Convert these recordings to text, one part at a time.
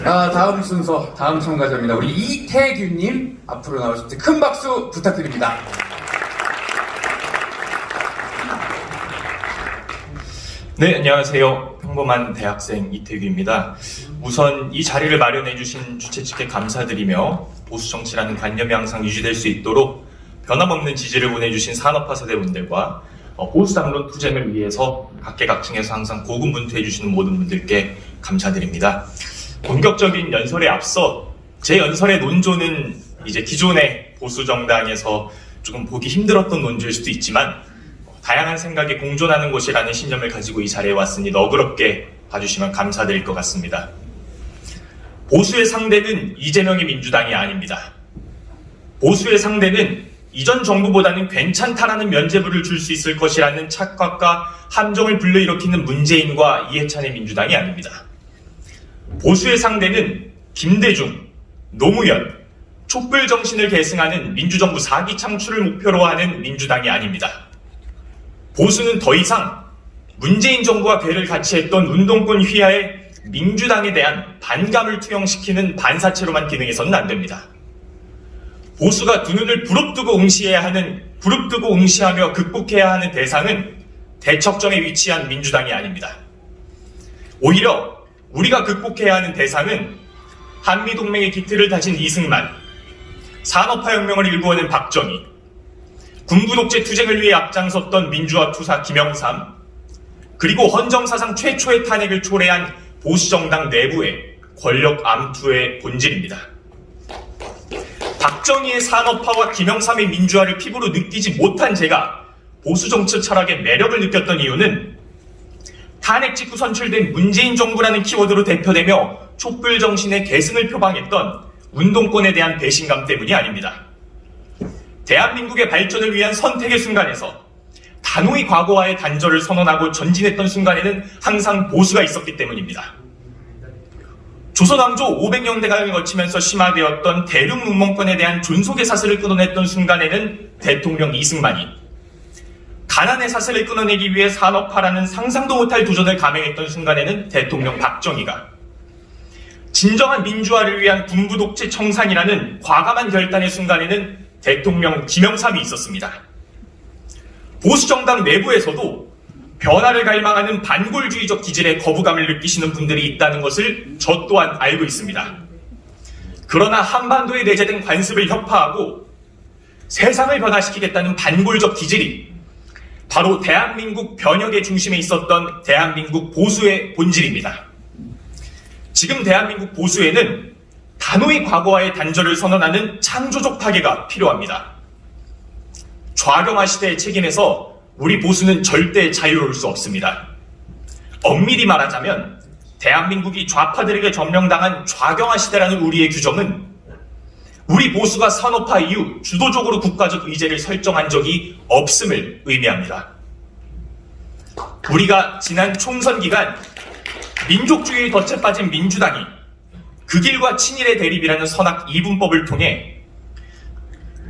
다음 순서, 다음 참가자입니다. 우리 이태규님 앞으로 나오실 때 큰 박수 부탁드립니다. 네, 안녕하세요. 평범한 대학생 이태규입니다. 우선 이 자리를 마련해주신 주최 측에 감사드리며 보수 정치라는 관념이 항상 유지될 수 있도록 변함없는 지지를 보내주신 산업화 세대분들과 보수 담론 투쟁을 위해서 각계각층에서 항상 고군분투해주시는 모든 분들께 감사드립니다. 본격적인 연설에 앞서 제 연설의 논조는 이제 기존의 보수 정당에서 조금 보기 힘들었던 논조일 수도 있지만 다양한 생각이 공존하는 곳이라는 신념을 가지고 이 자리에 왔으니 너그럽게 봐주시면 감사드릴 것 같습니다. 보수의 상대는 이재명의 민주당이 아닙니다. 보수의 상대는 이전 정부보다는 괜찮다라는 면죄부를 줄 수 있을 것이라는 착각과 함정을 불러일으키는 문재인과 이해찬의 민주당이 아닙니다. 보수의 상대는 김대중, 노무현, 촛불 정신을 계승하는 민주정부 4기 창출을 목표로 하는 민주당이 아닙니다. 보수는 더 이상 문재인 정부와 궤를 같이 했던 운동권 휘하에 민주당에 대한 반감을 투영시키는 반사체로만 기능해서는 안 됩니다. 보수가 두 눈을 부릅뜨고 응시하며 극복해야 하는 대상은 대척점에 위치한 민주당이 아닙니다. 오히려 우리가 극복해야 하는 대상은 한미동맹의 기틀을 다진 이승만, 산업화혁명을 일구어낸 박정희, 군부독재 투쟁을 위해 앞장섰던 민주화 투사 김영삼, 그리고 헌정사상 최초의 탄핵을 초래한 보수정당 내부의 권력 암투의 본질입니다. 박정희의 산업화와 김영삼의 민주화를 피부로 느끼지 못한 제가 보수정치 철학의 매력을 느꼈던 이유는 탄핵 직후 선출된 문재인 정부라는 키워드로 대표되며 촛불 정신의 계승을 표방했던 운동권에 대한 배신감 때문이 아닙니다. 대한민국의 발전을 위한 선택의 순간에서 단호히 과거와의 단절을 선언하고 전진했던 순간에는 항상 보수가 있었기 때문입니다. 조선왕조 500년대가를 거치면서 심화되었던 대륙 문명권에 대한 존속의 사슬을 끊어냈던 순간에는 대통령 이승만이, 가난의 사슬을 끊어내기 위해 산업화라는 상상도 못할 도전을 감행했던 순간에는 대통령 박정희가, 진정한 민주화를 위한 군부독재 청산이라는 과감한 결단의 순간에는 대통령 김영삼이 있었습니다. 보수정당 내부에서도 변화를 갈망하는 반골주의적 기질에 거부감을 느끼시는 분들이 있다는 것을 저 또한 알고 있습니다. 그러나 한반도에 내재된 관습을 혁파하고 세상을 변화시키겠다는 반골적 기질이 바로 대한민국 변혁의 중심에 있었던 대한민국 보수의 본질입니다. 지금 대한민국 보수에는 단호히 과거와의 단절을 선언하는 창조적 파괴가 필요합니다. 좌경화 시대의 책임에서 우리 보수는 절대 자유로울 수 없습니다. 엄밀히 말하자면 대한민국이 좌파들에게 점령당한 좌경화 시대라는 우리의 규정은 우리 보수가 산업화 이후 주도적으로 국가적 의제를 설정한 적이 없음을 의미합니다. 우리가 지난 총선 기간 민족주의의 덫에 빠진 민주당이 극일과 친일의 대립이라는 선악 이분법을 통해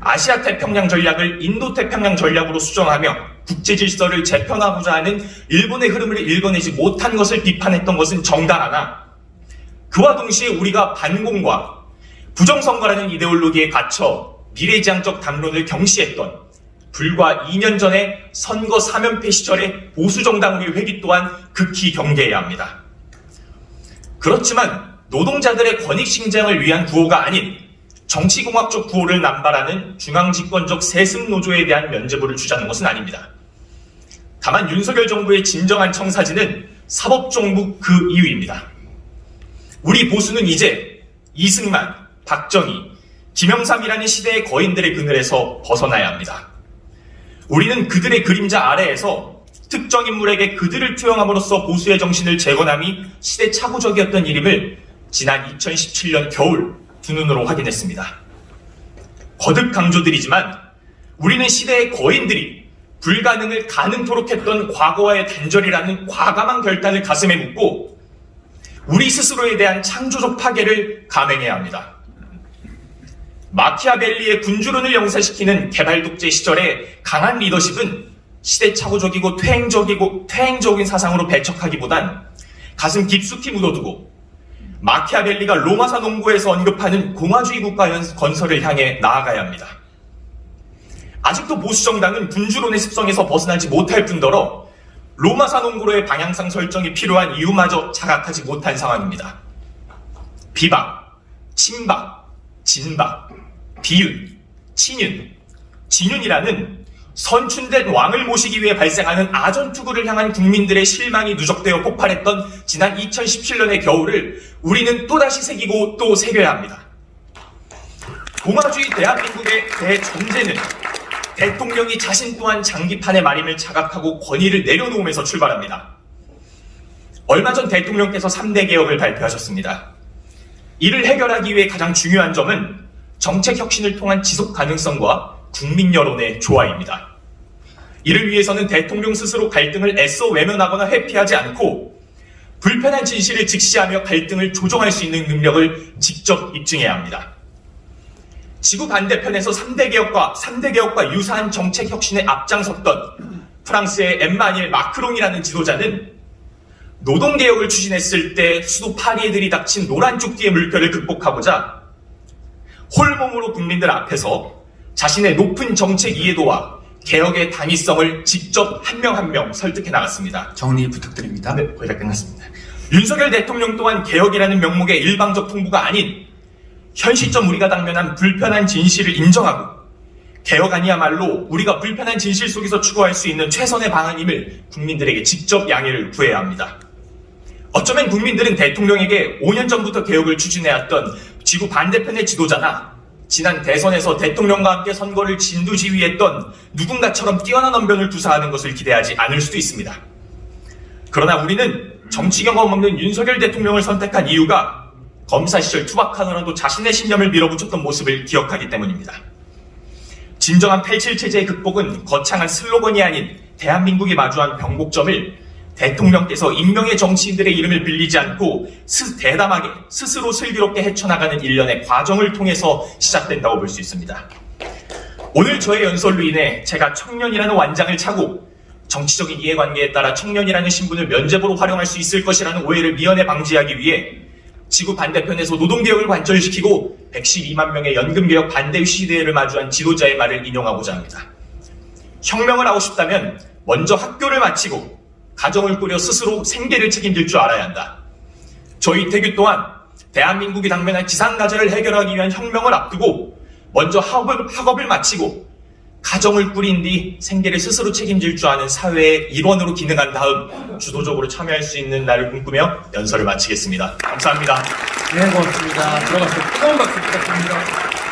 아시아 태평양 전략을 인도 태평양 전략으로 수정하며 국제 질서를 재편하고자 하는 일본의 흐름을 읽어내지 못한 것을 비판했던 것은 정당하나 그와 동시에 우리가 반공과 부정선거라는 이데올로기에 갇혀 미래지향적 담론을 경시했던 불과 2년 전에 선거 3연패 시절의 보수정당의 회귀 또한 극히 경계해야 합니다. 그렇지만 노동자들의 권익신장을 위한 구호가 아닌 정치공학적 구호를 남발하는 중앙집권적 세습노조에 대한 면죄부를 주자는 것은 아닙니다. 다만 윤석열 정부의 진정한 청사진은 사법정부 그 이유입니다. 우리 보수는 이제 이승만, 박정희, 김영삼이라는 시대의 거인들의 그늘에서 벗어나야 합니다. 우리는 그들의 그림자 아래에서 특정 인물에게 그들을 투영함으로써 보수의 정신을 재건함이 시대착오적이었던 일임을 지난 2017년 겨울 두 눈으로 확인했습니다. 거듭 강조드리지만 우리는 시대의 거인들이 불가능을 가능토록 했던 과거와의 단절이라는 과감한 결단을 가슴에 묻고 우리 스스로에 대한 창조적 파괴를 감행해야 합니다. 마키아벨리의 군주론을 영사시키는 개발독재 시절의 강한 리더십은 시대착오적이고 퇴행적인 사상으로 배척하기보단 가슴 깊숙이 묻어두고 마키아벨리가 로마사 농구에서 언급하는 공화주의 국가 건설을 향해 나아가야 합니다. 아직도 보수정당은 군주론의 습성에서 벗어나지 못할 뿐더러 로마사 농구로의 방향성 설정이 필요한 이유마저 자각하지 못한 상황입니다. 비박, 친박, 진박, 비윤, 친윤, 진윤이라는 선춘된 왕을 모시기 위해 발생하는 아전투구를 향한 국민들의 실망이 누적되어 폭발했던 지난 2017년의 겨울을 우리는 또다시 새기고 또 새겨야 합니다. 공화주의 대한민국의 대전제는 대통령이 자신 또한 장기판의 마림을 자각하고 권위를 내려놓으면서 출발합니다. 얼마 전 대통령께서 3대 개혁을 발표하셨습니다. 이를 해결하기 위해 가장 중요한 점은 정책 혁신을 통한 지속 가능성과 국민 여론의 조화입니다. 이를 위해서는 대통령 스스로 갈등을 애써 외면하거나 회피하지 않고 불편한 진실을 직시하며 갈등을 조정할 수 있는 능력을 직접 입증해야 합니다. 지구 반대편에서 3대 개혁과 유사한 정책 혁신에 앞장섰던 프랑스의 엠마니엘 마크롱이라는 지도자는 노동개혁을 추진했을 때 수도 파리에 들이닥친 노란 쪽지의 물결을 극복하고자 홀몸으로 국민들 앞에서 자신의 높은 정책 이해도와 개혁의 당위성을 직접 한 명 한 명 설득해 나갔습니다. 정리 부탁드립니다. 네, 거의 다 끝났습니다. 윤석열 대통령 또한 개혁이라는 명목의 일방적 통보가 아닌 현 시점 우리가 당면한 불편한 진실을 인정하고 개혁안이야말로 우리가 불편한 진실 속에서 추구할 수 있는 최선의 방안임을 국민들에게 직접 양해를 구해야 합니다. 어쩌면 국민들은 대통령에게 5년 전부터 개혁을 추진해왔던 지구 반대편의 지도자나 지난 대선에서 대통령과 함께 선거를 진두지휘했던 누군가처럼 뛰어난 언변을 구사하는 것을 기대하지 않을 수도 있습니다. 그러나 우리는 정치 경험 없는 윤석열 대통령을 선택한 이유가 검사 시절 투박하더라도 자신의 신념을 밀어붙였던 모습을 기억하기 때문입니다. 진정한 87 체제의 극복은 거창한 슬로건이 아닌 대한민국이 마주한 병곡점을 대통령께서 임명의 정치인들의 이름을 빌리지 않고 대담하게 스스로 슬기롭게 헤쳐나가는 일련의 과정을 통해서 시작된다고 볼 수 있습니다. 오늘 저의 연설로 인해 제가 청년이라는 완장을 차고 정치적인 이해관계에 따라 청년이라는 신분을 면죄부로 활용할 수 있을 것이라는 오해를 미연에 방지하기 위해 지구 반대편에서 노동개혁을 관철시키고 112만 명의 연금개혁 반대 시대를 마주한 지도자의 말을 인용하고자 합니다. 혁명을 하고 싶다면 먼저 학교를 마치고 가정을 꾸려 스스로 생계를 책임질 줄 알아야 한다. 저 이태규 또한 대한민국이 당면한 기상가절을 해결하기 위한 혁명을 앞두고 먼저 학업을 마치고 가정을 꾸린 뒤 생계를 스스로 책임질 줄 아는 사회의 일원으로 기능한 다음 주도적으로 참여할 수 있는 날을 꿈꾸며 연설을 마치겠습니다. 감사합니다. 네, 고맙습니다. 들어가서 뜨거운 박수 부탁드립니다.